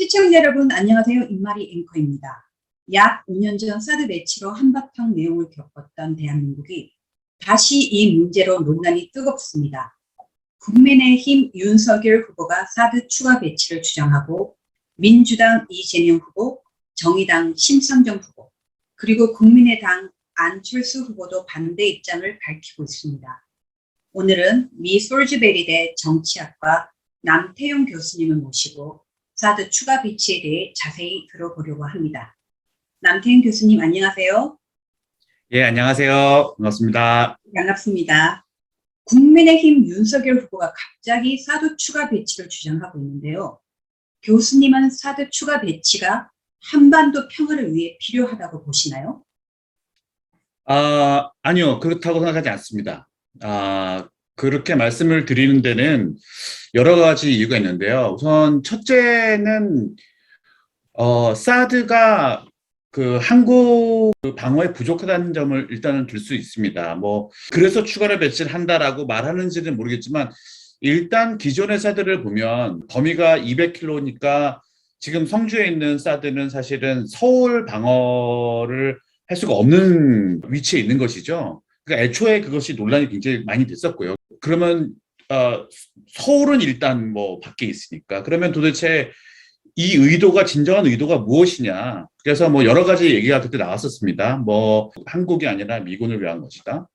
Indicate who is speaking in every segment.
Speaker 1: 시청자 여러분 안녕하세요. 임마리 앵커입니다. 약 5년 전 사드 매치로 한바탕 내용을 겪었던 대한민국이 다시 이 문제로 논란이 뜨겁습니다. 국민의힘 윤석열 후보가 사드 추가 배치를 주장하고 민주당 이재명 후보, 정의당 심상정 후보, 그리고 국민의당 안철수 후보도 반대 입장을 밝히고 있습니다. 오늘은 미 솔즈베리대 정치학과 남태용 교수님을 모시고 사드 추가 배치에 대해 자세히 들어보려고 합니다. 남태용 교수님 안녕하세요.
Speaker 2: 예, 안녕하세요. 반갑습니다.
Speaker 1: 반갑습니다. 국민의힘 윤석열 후보가 갑자기 사드 추가 배치를 주장하고 있는데요. 교수님은 사드 추가 배치가 한반도 평화를 위해 필요하다고 보시나요?
Speaker 2: 아니요. 그렇다고 생각하지 않습니다. 그렇게 말씀을 드리는 데는 여러 가지 이유가 있는데요. 우선 첫째는 사드가 한국 방어에 부족하다는 점을 일단은 들 수 있습니다. 그래서 추가로 배치를 한다라고 말하는지는 모르겠지만 일단 기존의 사드를 보면 범위가 200km니까 지금 성주에 있는 사드는 사실은 서울 방어를 할 수가 없는 위치에 있는 것이죠. 그러니까 애초에 그것이 논란이 굉장히 많이 됐었고요. 그러면 서울은 일단 밖에 있으니까 그러면 도대체 이 의도가 진정한 의도가 무엇이냐. 그래서 여러 가지 얘기가 그때 나왔었습니다. 한국이 아니라 미군을 위한 것이다.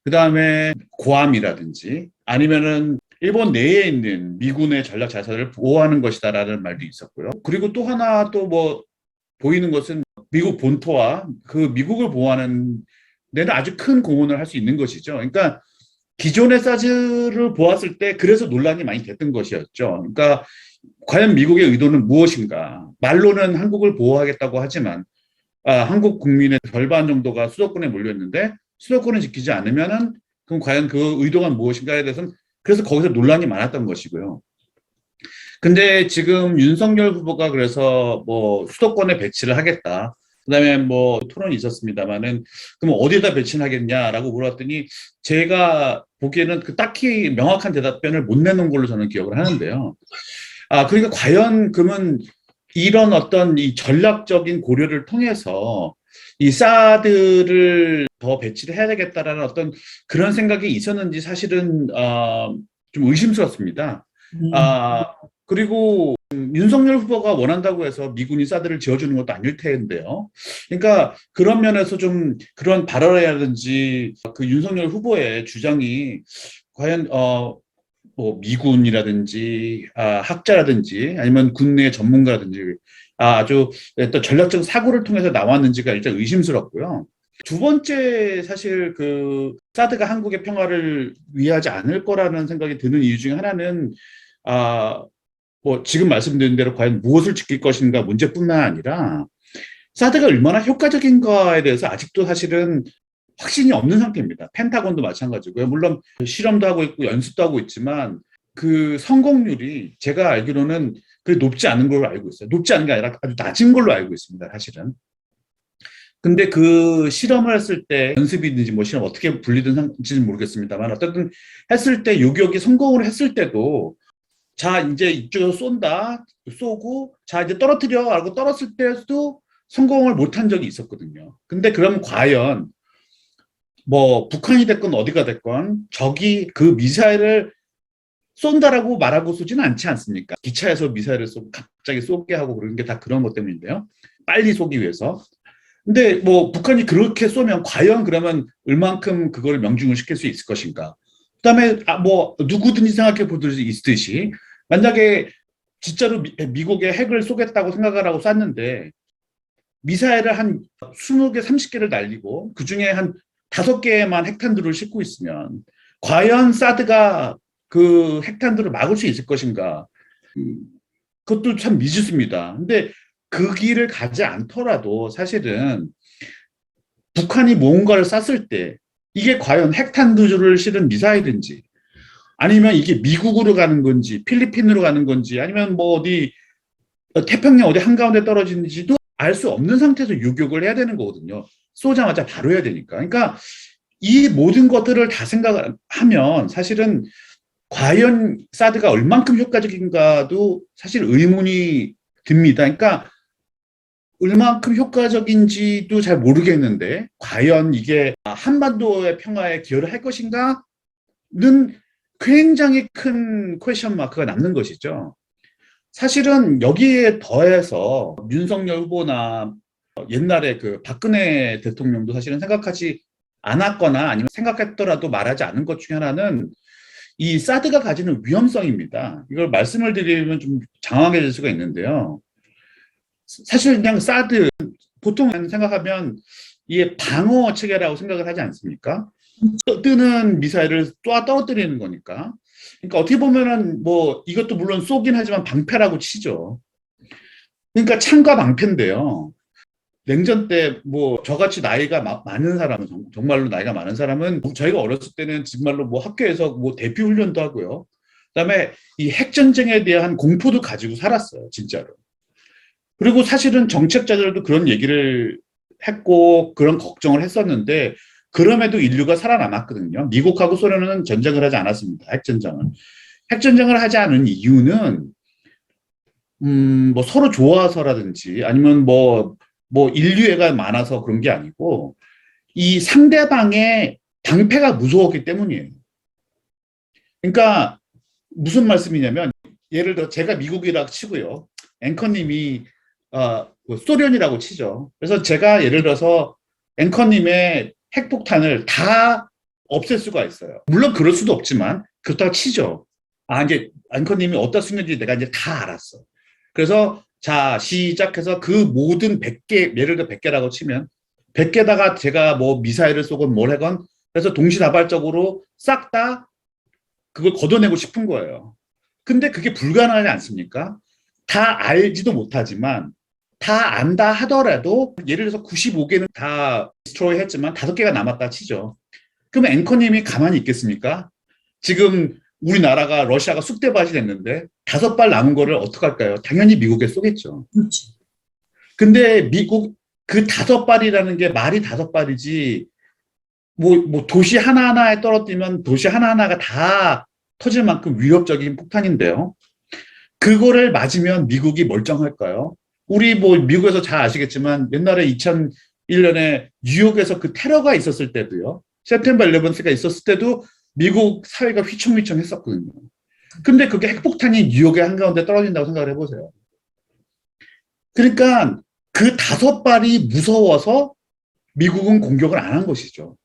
Speaker 2: 그 다음에 고함이라든지 아니면은 일본 내에 있는 미군의 전략 자산을 보호하는 것이다라는 말도 있었고요. 그리고 또 하나 보이는 것은 미국 본토와 그 미국을 보호하는 데는 아주 큰 공헌을 할 수 있는 것이죠. 그러니까 기존의 사드를 보았을 때 그래서 논란이 많이 됐던 것이었죠. 그러니까 과연 미국의 의도는 무엇인가? 말로는 한국을 보호하겠다고 하지만 한국 국민의 절반 정도가 수도권에 몰려있는데 수도권을 지키지 않으면은 그럼 과연 그 의도가 무엇인가에 대해서는 그래서 거기서 논란이 많았던 것이고요. 근데 지금 윤석열 후보가 그래서 수도권에 배치를 하겠다. 그다음에 토론이 있었습니다만은 그럼 어디에다 배치를 하겠냐라고 물어봤더니 제가 보기에는 딱히 명확한 대답변을 못 내놓은 걸로 저는 기억을 하는데요. 그러니까 과연 그러면 이런 어떤 이 전략적인 고려를 통해서 이 사드를 더 배치를 해야 되겠다라는 어떤 그런 생각이 있었는지 사실은 좀 의심스럽습니다. 그리고 윤석열 후보가 원한다고 해서 미군이 사드를 지어주는 것도 아닐 텐데요. 그러니까 그런 면에서 좀 그런 발언이라든지 그 윤석열 후보의 주장이 과연 미군이라든지 학자라든지 아니면 국내 전문가라든지 아주 또 전략적 사고를 통해서 나왔는지가 일단 의심스럽고요. 두 번째 사실 사드가 한국의 평화를 위하지 않을 거라는 생각이 드는 이유 중에 하나는 지금 말씀드린 대로 과연 무엇을 지킬 것인가 문제뿐만 아니라 사드가 얼마나 효과적인가에 대해서 아직도 사실은 확신이 없는 상태입니다. 펜타곤도 마찬가지고요. 물론 실험도 하고 있고 연습도 하고 있지만 그 성공률이 제가 알기로는 그리 높지 않은 걸로 알고 있어요. 높지 않은 게 아니라 아주 낮은 걸로 알고 있습니다. 사실은. 근데 그 실험을 했을 때 연습이든지 실험 어떻게 분리된지는 모르겠습니다만 어쨌든 했을 때 요격이 성공을 했을 때도 자 이제 이쪽에서 쏘고 자 이제 떨어뜨려 하고 떨었을 때도 성공을 못한 적이 있었거든요. 근데 그럼 과연 북한이 됐건 어디가 됐건 적이 그 미사일을 쏜다라고 말하고 쏘지는 않지 않습니까? 기차에서 미사일을 쏘고 갑자기 쏘게 하고 그러는 게 다 그런 것 때문인데요. 빨리 쏘기 위해서. 근데 북한이 그렇게 쏘면 과연 그러면 얼만큼 그걸 명중을 시킬 수 있을 것인가? 그다음에 누구든지 생각해 보듯이 있듯이 만약에 진짜로 미국의 핵을 쏘겠다고 생각을 하고 쐈는데 미사일을 한 20개, 30개를 날리고 그중에 한 5개만 핵탄두를 싣고 있으면 과연 사드가 그 핵탄두를 막을 수 있을 것인가? 그것도 참 미지수입니다. 근데 그 길을 가지 않더라도 사실은 북한이 뭔가를 쐈을 때 이게 과연 핵탄두를 실은 미사일인지 아니면 이게 미국으로 가는 건지 필리핀으로 가는 건지 아니면 어디 태평양 어디 한가운데 떨어지는지도 알 수 없는 상태에서 요격을 해야 되는 거거든요. 쏘자마자 바로 해야 되니까. 그러니까 이 모든 것들을 다 생각을 하면 사실은 과연 사드가 얼만큼 효과적인가도 사실 의문이 듭니다. 그러니까 얼만큼 효과적인지도 잘 모르겠는데 과연 이게 한반도의 평화에 기여를 할 것인가는 굉장히 큰 퀘션 마크가 남는 것이죠. 사실은 여기에 더해서 윤석열 후보나 옛날에 그 박근혜 대통령도 사실은 생각하지 않았거나 아니면 생각했더라도 말하지 않은 것 중에 하나는 이 사드가 가지는 위험성입니다. 이걸 말씀을 드리면 좀 장황해질 수가 있는데요. 사실 그냥 사드 보통 생각하면 이게 방어 체계라고 생각을 하지 않습니까? 뜨는 미사일을 쏘아 떨어뜨리는 거니까. 그러니까 어떻게 보면은 뭐 이것도 물론 쏘긴 하지만 방패라고 치죠. 그러니까 창과 방패인데요. 냉전 때 뭐 저같이 나이가 많은 사람은 정말로 나이가 많은 사람은 저희가 어렸을 때는 정말로 뭐 학교에서 뭐 대피 훈련도 하고요. 그다음에 이 핵전쟁에 대한 공포도 가지고 살았어요, 진짜로. 그리고 사실은 정책자들도 그런 얘기를 했고 그런 걱정을 했었는데 그럼에도 인류가 살아남았거든요. 미국하고 소련은 전쟁을 하지 않았습니다. 핵전쟁은. 핵전쟁을 하지 않은 이유는 뭐 서로 좋아서라든지 아니면 뭐 인류애가 많아서 그런 게 아니고 이 상대방의 방패가 무서웠기 때문이에요. 그러니까 무슨 말씀이냐면 예를 들어 제가 미국이라고 치고요. 앵커님이 소련이라고 치죠. 그래서 제가 예를 들어서 앵커님의 핵폭탄을 다 없앨 수가 있어요. 물론 그럴 수도 없지만 그렇다고 치죠. 이제 앵커님이 어디다 숨겼는지 내가 이제 다 알았어. 그래서 자 시작해서 그 모든 100개 예를 들어 100개라고 치면 100개다가 제가 뭐 미사일을 쏘건 뭘 하건 그래서 동시다발적으로 싹 다 그걸 걷어내고 싶은 거예요. 근데 그게 불가능하지 않습니까? 다 알지도 못하지만 다 안다 하더라도 예를 들어서 95개는 다 디스트로이 했지만 5개가 남았다 치죠. 그럼 앵커님이 가만히 있겠습니까? 지금 우리나라가 러시아가 쑥대밭이 됐는데 5발 남은 거를 어떡할까요? 당연히 미국에 쏘겠죠.
Speaker 1: 그렇죠.
Speaker 2: 근데 미국 그 5발이라는 게 말이 5발이지 뭐 도시 하나하나에 떨어뜨리면 도시 하나하나가 다 터질 만큼 위협적인 폭탄인데요. 그거를 맞으면 미국이 멀쩡할까요? 우리 뭐 미국에서 잘 아시겠지만 옛날에 2001년에 뉴욕에서 그 테러가 있었을 때도요. 세프템버 11가 있었을 때도 미국 사회가 휘청휘청 했었거든요. 근데 그게 핵폭탄이 뉴욕의 한가운데 떨어진다고 생각을 해보세요. 그러니까 그 5발이 무서워서 미국은 공격을 안 한 것이죠.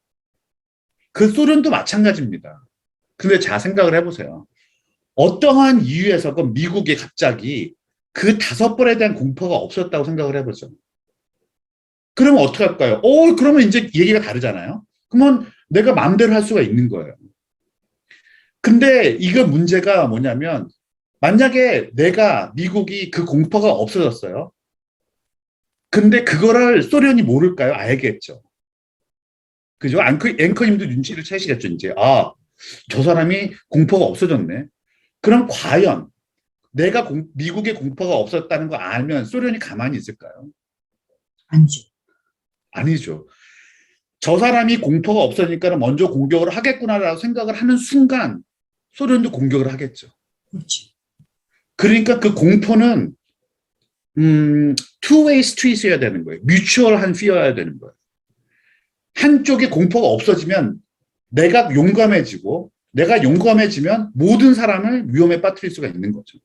Speaker 2: 그 소련도 마찬가지입니다. 근데 잘 생각을 해보세요. 어떠한 이유에서 그 미국이 갑자기 그 5발에 대한 공포가 없었다고 생각을 해보죠. 그러면 어떻게 할까요? 그러면 이제 얘기가 다르잖아요. 그러면 내가 마음대로 할 수가 있는 거예요. 근데 이거 문제가 뭐냐면 만약에 미국이 그 공포가 없어졌어요. 근데 그거를 소련이 모를까요? 알겠죠. 그죠? 앵커님도 눈치를 채시겠죠, 이제. 저 사람이 공포가 없어졌네. 그럼 과연 미국의 공포가 없었다는 거 알면 소련이 가만히 있을까요?
Speaker 1: 아니죠.
Speaker 2: 아니죠. 저 사람이 공포가 없으니까 먼저 공격을 하겠구나라고 생각을 하는 순간 소련도 공격을 하겠죠.
Speaker 1: 그렇죠.
Speaker 2: 그러니까 그 공포는 two-way street이어야 되는 거예요. 뮤추얼한 fear여야 되는 거예요. 한쪽에 공포가 없어지면 내가 용감해지면 모든 사람을 위험에 빠뜨릴 수가 있는 거죠.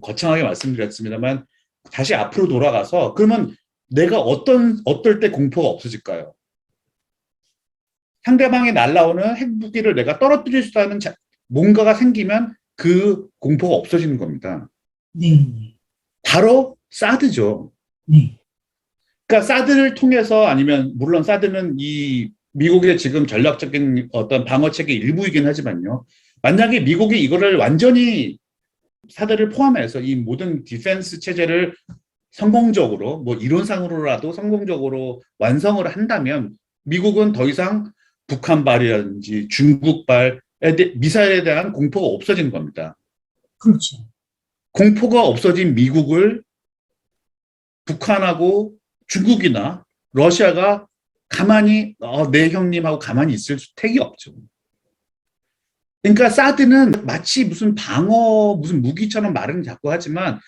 Speaker 2: 거창하게 말씀드렸습니다만 다시 앞으로 돌아가서 그러면 내가 어떨 때 공포가 없어질까요? 상대방이 날라오는 핵무기를 내가 떨어뜨릴 수 있는 뭔가가 생기면 그 공포가 없어지는 겁니다.
Speaker 1: 네.
Speaker 2: 바로 사드죠.
Speaker 1: 네.
Speaker 2: 그러니까 사드를 통해서 아니면 물론 사드는 이 미국의 지금 전략적인 어떤 방어책의 일부이긴 하지만요. 만약에 미국이 이거를 완전히 사드를 포함해서 이 모든 디펜스 체제를 성공적으로 뭐 이론상으로라도 성공적으로 완성을 한다면 미국은 더 이상 북한발이라든지 중국발의 미사일에 대한 공포가 없어지는 겁니다.
Speaker 1: 그렇죠.
Speaker 2: 공포가 없어진 미국을 북한하고 중국이나 러시아가 가만히 내 형님하고 가만히 있을 택이 없죠. 그러니까 사드는 마치 무슨 무기처럼 말은 자꾸 하지만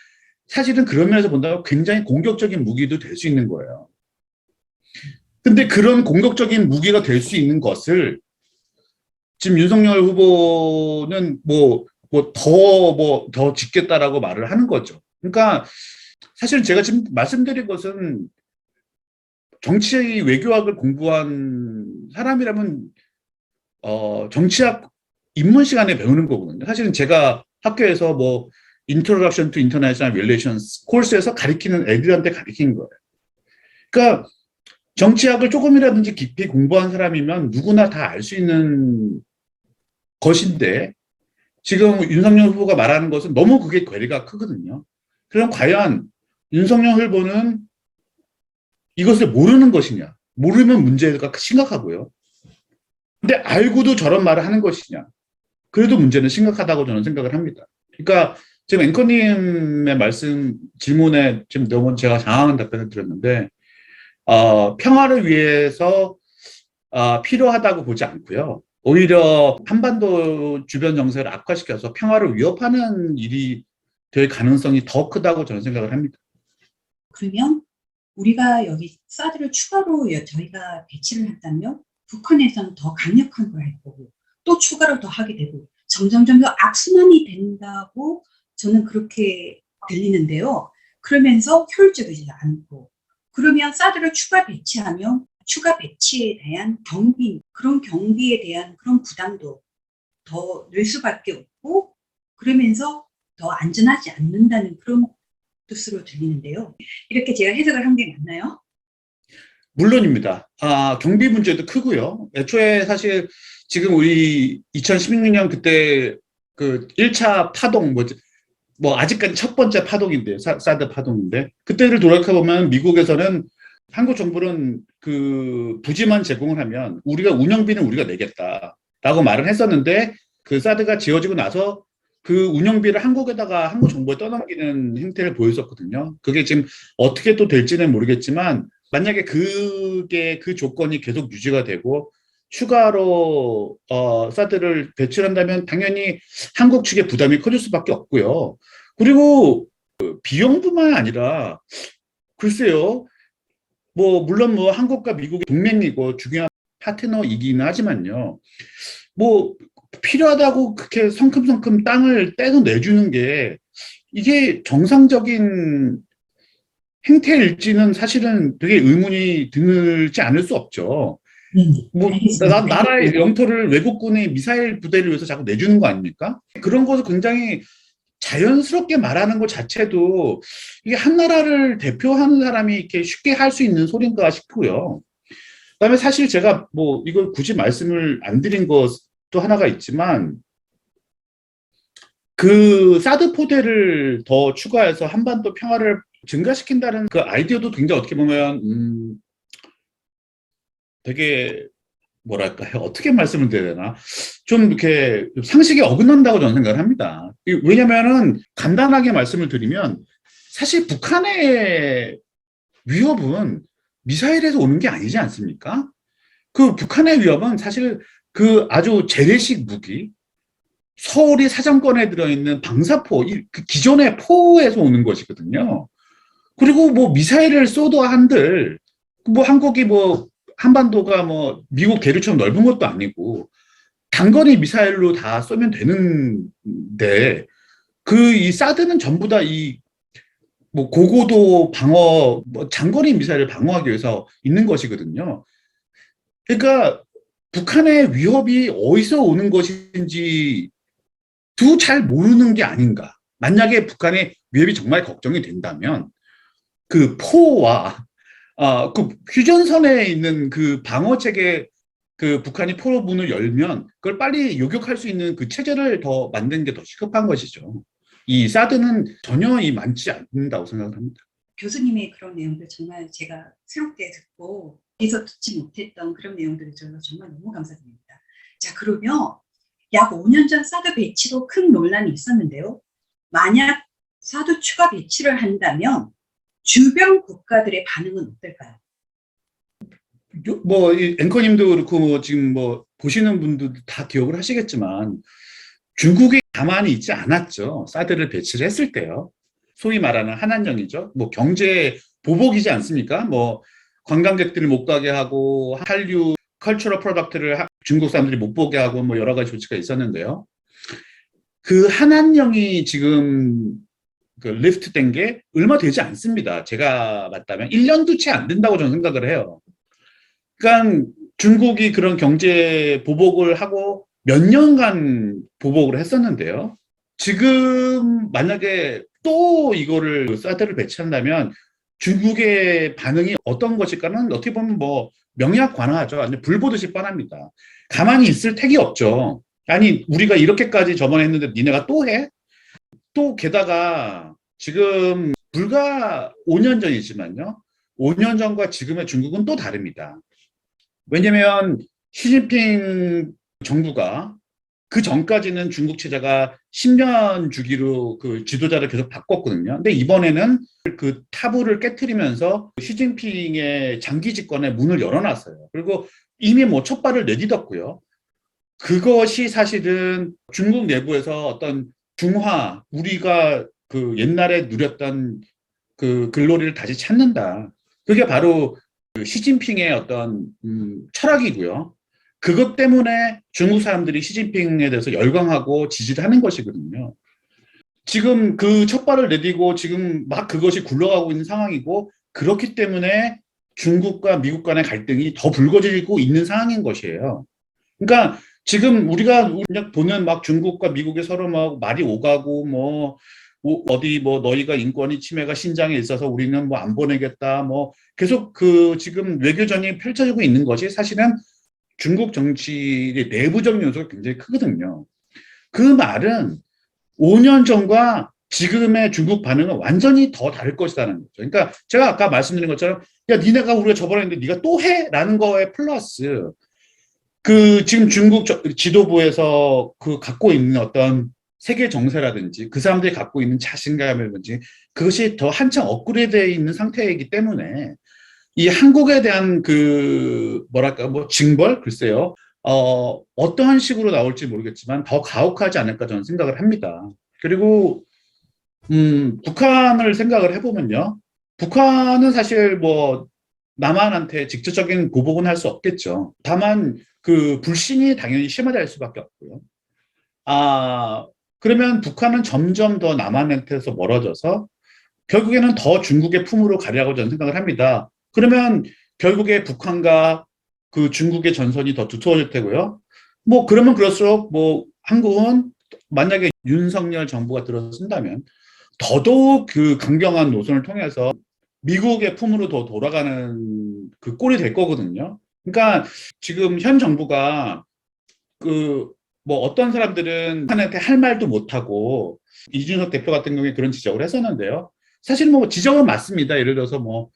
Speaker 2: 사실은 그런 면에서 본다면 굉장히 공격적인 무기도 될 수 있는 거예요. 근데 그런 공격적인 무기가 될 수 있는 것을 지금 윤석열 후보는 더 짓겠다라고 말을 하는 거죠. 그러니까 사실은 제가 지금 말씀드린 것은 정치 외교학을 공부한 사람이라면 정치학 입문 시간에 배우는 거거든요. 사실은 제가 학교에서 뭐 Introduction to International Relations 코र्스에서 가리키는 애들한테 가리킨 거예요. 그러니까 정치학을 조금이라든지 깊이 공부한 사람이면 누구나 다 알 수 있는 것인데 지금 윤석열 후보가 말하는 것은 너무 그게 괴리가 크거든요. 그럼 과연 윤석열 후보는 이것을 모르는 것이냐? 모르면 문제가 심각하고요. 근데 알고도 저런 말을 하는 것이냐? 그래도 문제는 심각하다고 저는 생각을 합니다. 그러니까 지금 앵커님의 질문에 지금 너무 제가 장황한 답변을 드렸는데 평화를 위해서 필요하다고 보지 않고요. 오히려 한반도 주변 정세를 악화시켜서 평화를 위협하는 일이 될 가능성이 더 크다고 저는 생각을 합니다.
Speaker 1: 그러면 우리가 여기 사드를 추가로 저희가 배치를 한다면 북한에서는 더 강력한 걸 할 거고 또 추가로 더 하게 되고 점점 악순환이 된다고 저는 그렇게 들리는데요. 그러면서 효율적이지 않고 그러면 사드를 추가 배치하면 추가 배치에 대한 그런 경비에 대한 그런 부담도 더 늘 수밖에 없고 그러면서 더 안전하지 않는다는 그런 뜻으로 들리는데요. 이렇게 제가 해석을 한 게 맞나요?
Speaker 2: 물론입니다. 경비 문제도 크고요. 애초에 사실 지금 우리 2016년 그때 그 1차 파동, 아직까지 첫 번째 파동인데, 사드 파동인데, 그때를 돌아보면 미국에서는 한국 정부는 그 부지만 제공을 하면 운영비는 우리가 내겠다라고 말을 했었는데, 그 사드가 지어지고 나서 그 운영비를 한국 정부에 떠넘기는 행태를 보였었거든요. 그게 지금 어떻게 또 될지는 모르겠지만, 만약에 그 조건이 계속 유지가 되고, 추가로 사드를 배출한다면 당연히 한국 측의 부담이 커질 수밖에 없고요. 그리고 비용뿐만 아니라 글쎄요. 물론 한국과 미국이 동맹이고 중요한 파트너이긴 하지만요. 필요하다고 그렇게 성큼성큼 땅을 떼서 내주는 게 이게 정상적인 행태일지는 사실은 되게 의문이 들지 않을 수 없죠. 나라의 영토를 외국군의 미사일 부대를 위해서 자꾸 내주는 거 아닙니까? 그런 것을 굉장히 자연스럽게 말하는 것 자체도 이게 한 나라를 대표하는 사람이 이렇게 쉽게 할 수 있는 소린가 싶고요. 그다음에 사실 제가 이걸 굳이 말씀을 안 드린 것도 하나가 있지만 그 사드 포대를 더 추가해서 한반도 평화를 증가시킨다는 그 아이디어도 굉장히 어떻게 보면 되게 뭐랄까요? 어떻게 말씀을 드려야 되나? 좀 이렇게 상식에 어긋난다고 저는 생각을 합니다. 왜냐면은 간단하게 말씀을 드리면 사실 북한의 위협은 미사일에서 오는 게 아니지 않습니까? 그 북한의 위협은 사실 그 아주 재래식 무기, 서울이 사정권에 들어있는 방사포, 그 기존의 포에서 오는 것이거든요. 그리고 미사일을 쏘도 한들 한국이 한반도가 미국 대륙처럼 넓은 것도 아니고 단거리 미사일로 다 쏘면 되는데 이 사드는 전부 다 고고도 방어 장거리 미사일을 방어하기 위해서 있는 것이거든요. 그러니까 북한의 위협이 어디서 오는 것인지 잘 모르는 게 아닌가. 만약에 북한의 위협이 정말 걱정이 된다면 그 포와 그 휴전선에 있는 그 방어 체계 그 북한이 포로 문을 열면 그걸 빨리 요격할 수 있는 그 체제를 더 만드는 게 더 시급한 것이죠. 이 사드는 전혀 많지 않는다고 생각을 합니다.
Speaker 1: 교수님의 그런 내용들 정말 제가 새롭게 듣고 계속 듣지 못했던 그런 내용들을 저는 정말 너무 감사드립니다. 자, 그러면 약 5년 전 사드 배치로 큰 논란이 있었는데요. 만약 사드 추가 배치를 한다면 주변 국가들의 반응은 어떨까요?
Speaker 2: 이 앵커님도 그렇고 지금 보시는 분들도 다 기억을 하시겠지만 중국이 가만히 있지 않았죠. 사드를 배치를 했을 때요. 소위 말하는 한한령이죠. 뭐 경제 보복이지 않습니까? 뭐 관광객들을 못 가게 하고 한류 컬처럴 프로덕트를 중국 사람들이 못 보게 하고 뭐 여러 가지 조치가 있었는데요. 그 한한령이 지금 그 리프트 된 게 얼마 되지 않습니다. 제가 맞다면 1년도 채 안 된다고 저는 생각을 해요. 그러니까 중국이 그런 경제 보복을 하고 몇 년간 보복을 했었는데요. 지금 만약에 또 이거를 사드를 배치한다면 중국의 반응이 어떤 것일까는 어떻게 보면 뭐 명약관화하죠. 아니 불 보듯이 뻔합니다. 가만히 있을 택이 없죠. 아니 우리가 이렇게까지 저번에 했는데 니네가 또 해? 또 게다가 지금 불과 5년 전이지만요. 5년 전과 지금의 중국은 또 다릅니다. 왜냐면 시진핑 정부가 그 전까지는 중국 체제가 10년 주기로 그 지도자를 계속 바꿨거든요. 근데 이번에는 그 타부를 깨트리면서 시진핑의 장기 집권에 문을 열어놨어요. 그리고 이미 뭐 첫발을 내딛었고요. 그것이 사실은 중국 내부에서 어떤 중화, 우리가 그 옛날에 누렸던 그 글로리를 다시 찾는다. 그게 바로 그 시진핑의 어떤 철학이고요. 그것 때문에 중국 사람들이 시진핑에 대해서 열광하고 지지를 하는 것이거든요. 지금 그 첫발을 내딛고 지금 막 그것이 굴러가고 있는 상황이고 그렇기 때문에 중국과 미국 간의 갈등이 더 불거지고 있는 상황인 것이에요. 그러니까 지금 우리가 그냥 보는 막 중국과 미국의 서로 막 말이 오가고 뭐 어디 뭐 너희가 인권이 침해가 신장에 있어서 우리는 뭐 안 보내겠다 뭐 계속 그 지금 외교전이 펼쳐지고 있는 것이 사실은 중국 정치의 내부적 요소가 굉장히 크거든요. 그 말은 5년 전과 지금의 중국 반응은 완전히 더 다를 것이라는 거죠. 그러니까 제가 아까 말씀드린 것처럼 야 니네가 우리가 저번에 했는데 네가 또 해? 라는 거에 플러스 그 지금 중국 지도부에서 그 갖고 있는 어떤 세계 정세라든지 그 사람들이 갖고 있는 자신감이라든지 그것이 더 한창 업그레이드되어 있는 상태이기 때문에 이 한국에 대한 그 뭐랄까 뭐 징벌 글쎄요 어떠한 식으로 나올지 모르겠지만 더 가혹하지 않을까 저는 생각을 합니다. 그리고 북한을 생각을 해보면요, 북한은 사실 뭐 남한한테 직접적인 보복은 할 수 없겠죠. 다만 그 불신이 당연히 심화될 수밖에 없고요. 아 그러면 북한은 점점 더 남한한테서 멀어져서 결국에는 더 중국의 품으로 가려고 저는 생각을 합니다. 그러면 결국에 북한과 그 중국의 전선이 더 두터워질 테고요. 뭐 그러면 그럴수록 뭐 한국은 만약에 윤석열 정부가 들어선다면 더더욱 그 강경한 노선을 통해서 미국의 품으로 더 돌아가는 그 꼴이 될 거거든요. 그러니까 지금 현 정부가 그 뭐 어떤 사람들은 한한테 할 말도 못하고 이준석 대표 같은 경우에 그런 지적을 했었는데요. 사실 뭐 지적은 맞습니다. 예를 들어서 뭐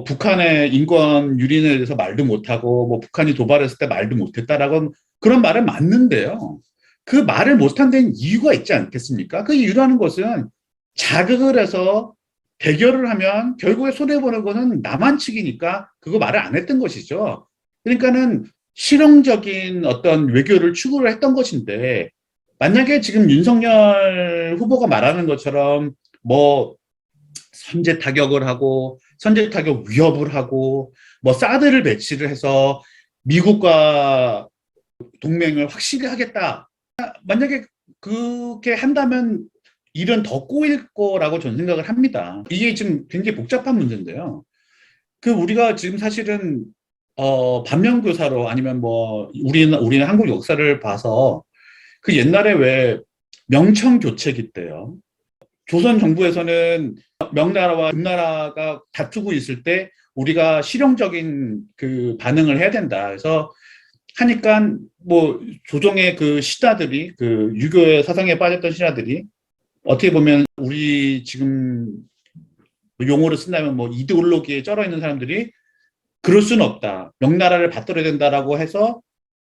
Speaker 2: 북한의 인권 유린에 대해서 말도 못하고 뭐 북한이 도발했을 때 말도 못했다라고 그런 말은 맞는데요. 그 말을 못한 데는 이유가 있지 않겠습니까? 그 이유라는 것은 자극을 해서 대결을 하면 결국에 손해보는 거는 남한 측이니까 그거 말을 안 했던 것이죠. 그러니까는 실용적인 어떤 외교를 추구를 했던 것인데 만약에 지금 윤석열 후보가 말하는 것처럼 뭐 선제 타격을 하고 선제 타격 위협을 하고 뭐 사드를 배치를 해서 미국과 동맹을 확실히 하겠다. 만약에 그렇게 한다면 일은 더 꼬일 거라고 저는 생각을 합니다. 이게 지금 굉장히 복잡한 문제인데요. 그 우리가 지금 사실은 반면교사로 아니면 뭐 우리는 한국 역사를 봐서 그 옛날에 왜 명청 교체기 때요. 조선 정부에서는 명나라와 금나라가 다투고 있을 때 우리가 실용적인 그 반응을 해야 된다. 그래서 하니까 뭐 조정의 그 신하들이 그 유교의 사상에 빠졌던 신하들이 어떻게 보면 우리 지금 용어를 쓴다면 뭐 이데올로기에 쩔어 있는 사람들이 그럴 수는 없다. 명나라를 받들어야 된다라고 해서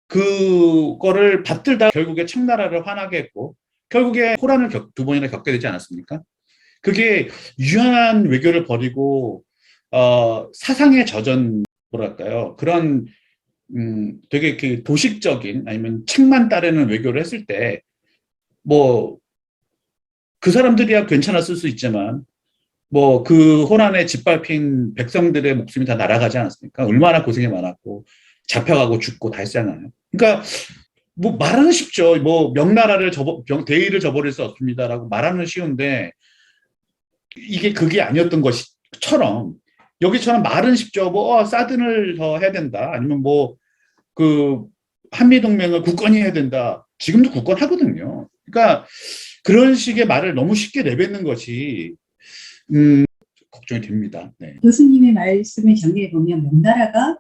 Speaker 2: 그거를 받들다 결국에 청나라를 화나게 했고 결국에 호란을 두 번이나 겪게 되지 않았습니까? 그게 유연한 외교를 벌이고 사상의 저전 뭐랄까요? 그런 되게 그 도식적인 아니면 책만 따르는 외교를 했을 때 뭐 그 사람들이야 괜찮았을 수 있지만 뭐 그 호란에 짓밟힌 백성들의 목숨이 다 날아가지 않았습니까? 얼마나 고생이 많았고 잡혀가고 죽고 다 했잖아요. 그러니까 뭐 말하는 쉽죠. 뭐 명나라를 대의를 저버릴 수 없습니다라고 말하는 쉬운데 이게 그게 아니었던 것처럼 여기처럼 말은 쉽죠. 뭐 사드를 더 해야 된다. 아니면 뭐 그 한미 동맹을 굳건히 해야 된다. 지금도 굳건하거든요. 그러니까 그런 식의 말을 너무 쉽게 내뱉는 것이 걱정이 됩니다. 네.
Speaker 1: 교수님의 말씀을 정리해 보면 명나라가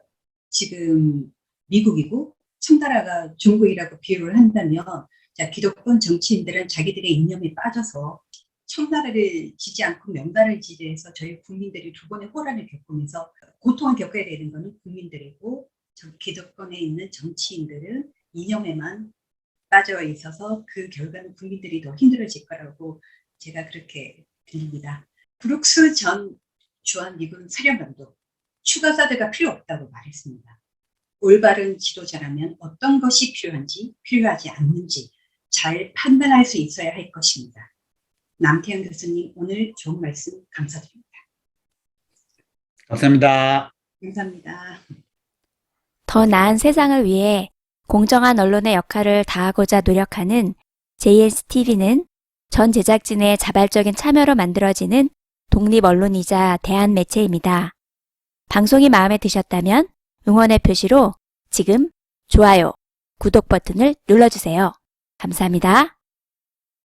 Speaker 1: 지금 미국이고 청나라가 중국이라고 비유를 한다면, 자, 기득권 정치인들은 자기들의 이념에 빠져서 청나라를 지지 않고 명나라를 지지해서 저희 국민들이 두 번의 호란을 겪으면서 고통을 겪어야 되는 것은 국민들이고, 기득권에 있는 정치인들은 이념에만 빠져 있어서 그 결과는 국민들이 더 힘들어질 거라고 제가 그렇게 들립니다. 브룩스 전 주한 미군 사령관도 추가 사드가 필요 없다고 말했습니다. 올바른 지도자라면 어떤 것이 필요한지, 필요하지 않는지 잘 판단할 수 있어야 할 것입니다. 남태현 교수님, 오늘 좋은 말씀 감사드립니다.
Speaker 2: 감사합니다.
Speaker 1: 감사합니다.
Speaker 3: 더 나은 세상을 위해 공정한 언론의 역할을 다하고자 노력하는 JSTV는 전 제작진의 자발적인 참여로 만들어지는 독립 언론이자 대한 매체입니다. 방송이 마음에 드셨다면 응원의 표시로 지금 좋아요, 구독 버튼을 눌러주세요. 감사합니다.